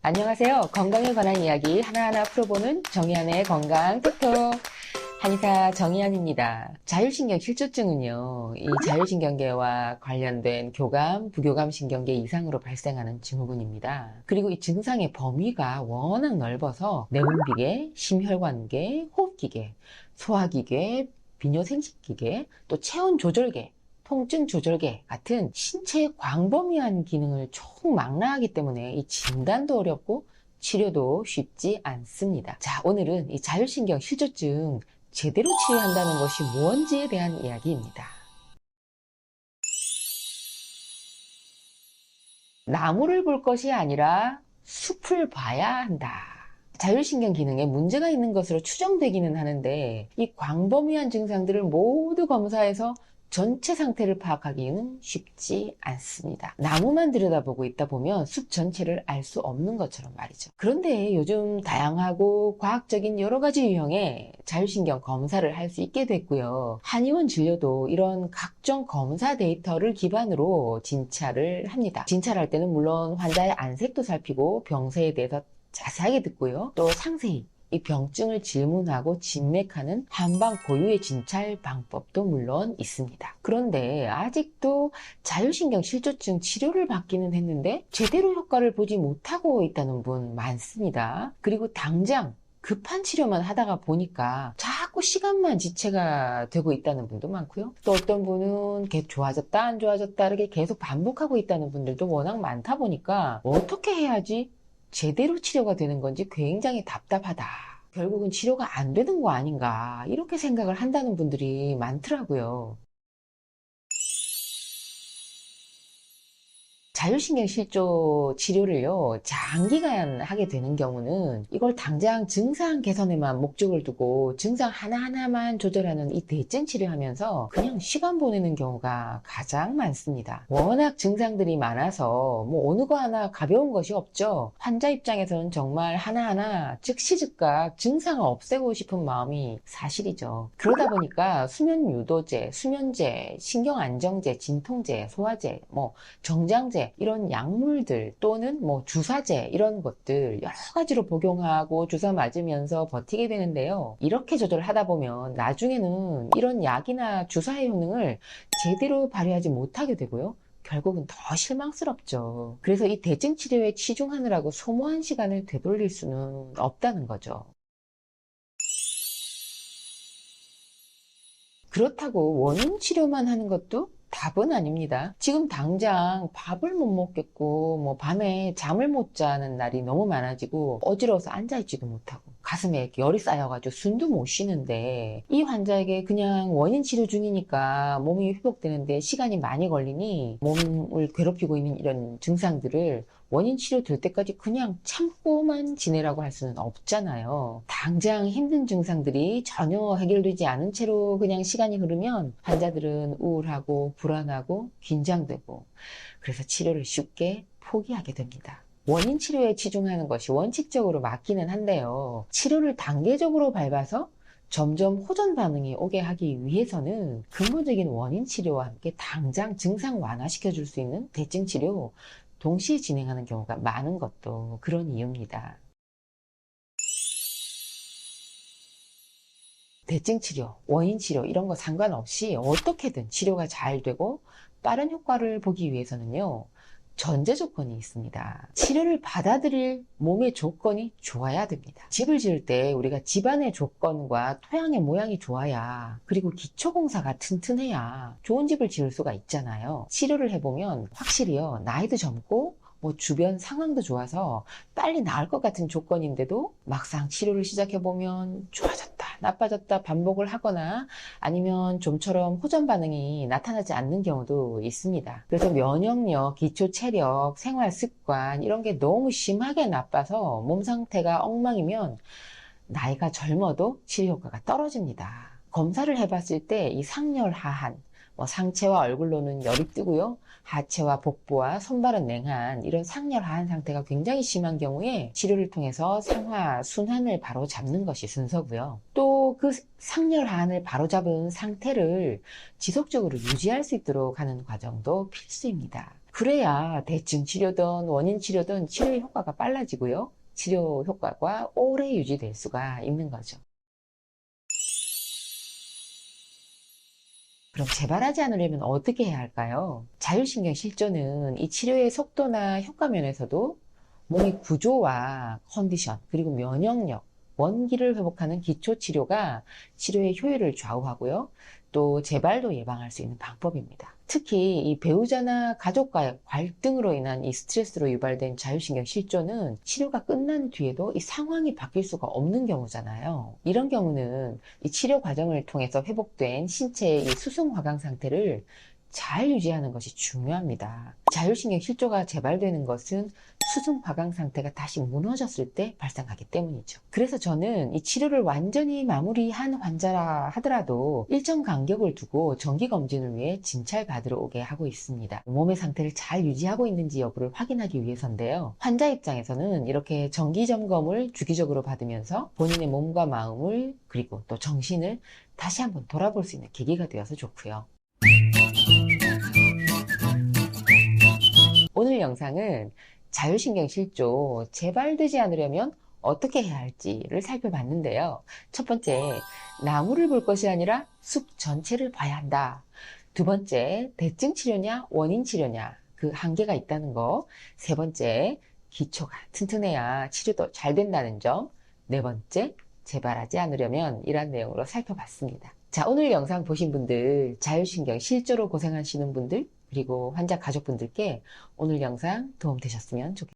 안녕하세요. 건강에 관한 이야기 하나하나 풀어보는 정의안의 건강 톡톡. 한의사 정의안입니다. 자율신경 실조증은요, 이 자율신경계와 관련된 교감, 부교감 신경계 이상으로 발생하는 증후군입니다. 그리고 이 증상의 범위가 워낙 넓어서 내분비계, 심혈관계, 호흡기계, 소화기계, 비뇨생식기계, 또 체온조절계, 통증조절계 같은 신체의 광범위한 기능을 총망라하기 때문에 이 진단도 어렵고 치료도 쉽지 않습니다. 자, 오늘은 이 자율신경 실조증 제대로 치료한다는 것이 뭔지에 대한 이야기입니다. 나무를 볼 것이 아니라 숲을 봐야 한다. 자율신경 기능에 문제가 있는 것으로 추정되기는 하는데 이 광범위한 증상들을 모두 검사해서 전체 상태를 파악하기는 쉽지 않습니다. 나무만 들여다보고 있다 보면 숲 전체를 알 수 없는 것처럼 말이죠. 그런데 요즘 다양하고 과학적인 여러 가지 유형의 자율신경 검사를 할 수 있게 됐고요. 한의원 진료도 이런 각종 검사 데이터를 기반으로 진찰을 합니다. 진찰할 때는 물론 환자의 안색도 살피고 병세에 대해서 자세하게 듣고요. 또 상세히 이 병증을 질문하고 진맥하는 한방 고유의 진찰 방법도 물론 있습니다. 그런데 아직도 자율신경 실조증 치료를 받기는 했는데 제대로 효과를 보지 못하고 있다는 분 많습니다. 그리고 당장 급한 치료만 하다가 보니까 자꾸 시간만 지체가 되고 있다는 분도 많고요. 또 어떤 분은 계속 좋아졌다 안 좋아졌다 이렇게 계속 반복하고 있다는 분들도 워낙 많다 보니까 어떻게 해야지 제대로 치료가 되는 건지 굉장히 답답하다. 결국은 치료가 안 되는 거 아닌가 이렇게 생각을 한다는 분들이 많더라고요. 자율신경 실조 치료를요, 장기간 하게 되는 경우는 이걸 당장 증상 개선에만 목적을 두고 증상 하나하나만 조절하는 이 대증 치료하면서 그냥 시간 보내는 경우가 가장 많습니다. 워낙 증상들이 많아서 뭐 어느 거 하나 가벼운 것이 없죠. 환자 입장에서는 정말 하나하나 즉시 즉각 증상을 없애고 싶은 마음이 사실이죠. 그러다 보니까 수면 유도제, 수면제, 신경 안정제, 진통제, 소화제, 정장제 이런 약물들 또는 주사제 이런 것들 여러 가지로 복용하고 주사 맞으면서 버티게 되는데요. 이렇게 조절하다 보면 나중에는 이런 약이나 주사의 효능을 제대로 발휘하지 못하게 되고요. 결국은 더 실망스럽죠. 그래서 이 대증 치료에 치중하느라고 소모한 시간을 되돌릴 수는 없다는 거죠. 그렇다고 원인 치료만 하는 것도 답은 아닙니다. 지금 당장 밥을 못 먹겠고, 밤에 잠을 못 자는 날이 너무 많아지고, 어지러워서 앉아있지도 못하고, 가슴에 이렇게 열이 쌓여가지고 숨도 못 쉬는데, 이 환자에게 그냥 원인 치료 중이니까 몸이 회복되는데 시간이 많이 걸리니, 몸을 괴롭히고 있는 이런 증상들을 원인 치료 될 때까지 그냥 참고만 지내라고 할 수는 없잖아요. 당장 힘든 증상들이 전혀 해결되지 않은 채로 그냥 시간이 흐르면 환자들은 우울하고 불안하고 긴장되고 그래서 치료를 쉽게 포기하게 됩니다. 원인 치료에 치중하는 것이 원칙적으로 맞기는 한데요. 치료를 단계적으로 밟아서 점점 호전 반응이 오게 하기 위해서는 근본적인 원인 치료와 함께 당장 증상 완화시켜 줄 수 있는 대증 치료 동시에 진행하는 경우가 많은 것도 그런 이유입니다. 대증 치료, 원인 치료 이런 거 상관없이 어떻게든 치료가 잘 되고 빠른 효과를 보기 위해서는요. 전제 조건이 있습니다. 치료를 받아들일 몸의 조건이 좋아야 됩니다. 집을 지을 때 우리가 집안의 조건과 토양의 모양이 좋아야 그리고 기초공사가 튼튼해야 좋은 집을 지을 수가 있잖아요. 치료를 해보면 확실히요. 나이도 젊고 주변 상황도 좋아서 빨리 나을 것 같은 조건인데도 막상 치료를 시작해보면 좋아졌다, 나빠졌다 반복을 하거나 아니면 좀처럼 호전 반응이 나타나지 않는 경우도 있습니다. 그래서 면역력, 기초 체력, 생활 습관 이런 게 너무 심하게 나빠서 몸 상태가 엉망이면 나이가 젊어도 치료 효과가 떨어집니다. 검사를 해봤을 때 이 상열 하한, 상체와 얼굴로는 열이 뜨고요. 하체와 복부와 손발은 냉한 이런 상열 하한 상태가 굉장히 심한 경우에 치료를 통해서 상하, 순환을 바로 잡는 것이 순서고요. 또 그 상열 하한을 바로 잡은 상태를 지속적으로 유지할 수 있도록 하는 과정도 필수입니다. 그래야 대증 치료든 원인 치료든 치료의 효과가 빨라지고요. 치료 효과가 오래 유지될 수가 있는 거죠. 그럼 재발하지 않으려면 어떻게 해야 할까요? 자율신경 실조는 이 치료의 속도나 효과 면에서도 몸의 구조와 컨디션, 그리고 면역력, 원기를 회복하는 기초 치료가 치료의 효율을 좌우하고요. 또 재발도 예방할 수 있는 방법입니다. 특히 이 배우자나 가족과의 갈등으로 인한 이 스트레스로 유발된 자율신경 실조는 치료가 끝난 뒤에도 이 상황이 바뀔 수가 없는 경우잖아요. 이런 경우는 이 치료 과정을 통해서 회복된 신체의 이 수승 화강 상태를 잘 유지하는 것이 중요합니다. 자율신경 실조가 재발되는 것은 수승 화강 상태가 다시 무너졌을 때 발생하기 때문이죠. 그래서 저는 이 치료를 완전히 마무리한 환자라 하더라도 일정 간격을 두고 정기 검진을 위해 진찰 받으러 오게 하고 있습니다. 몸의 상태를 잘 유지하고 있는지 여부를 확인하기 위해서인데요. 환자 입장에서는 이렇게 정기 점검을 주기적으로 받으면서 본인의 몸과 마음을 그리고 또 정신을 다시 한번 돌아볼 수 있는 계기가 되어서 좋고요. 오늘 영상은 자율신경 실조 재발되지 않으려면 어떻게 해야 할지를 살펴봤는데요. 첫 번째, 나무를 볼 것이 아니라 숲 전체를 봐야 한다. 두 번째, 대증 치료냐 원인 치료냐 그 한계가 있다는 거. 세 번째, 기초가 튼튼해야 치료도 잘 된다는 점. 네 번째, 재발하지 않으려면 이런 내용으로 살펴봤습니다. 자, 오늘 영상 보신 분들, 자율신경 실조로 고생하시는 분들, 그리고 환자 가족분들께 오늘 영상 도움 되셨으면 좋겠습니다.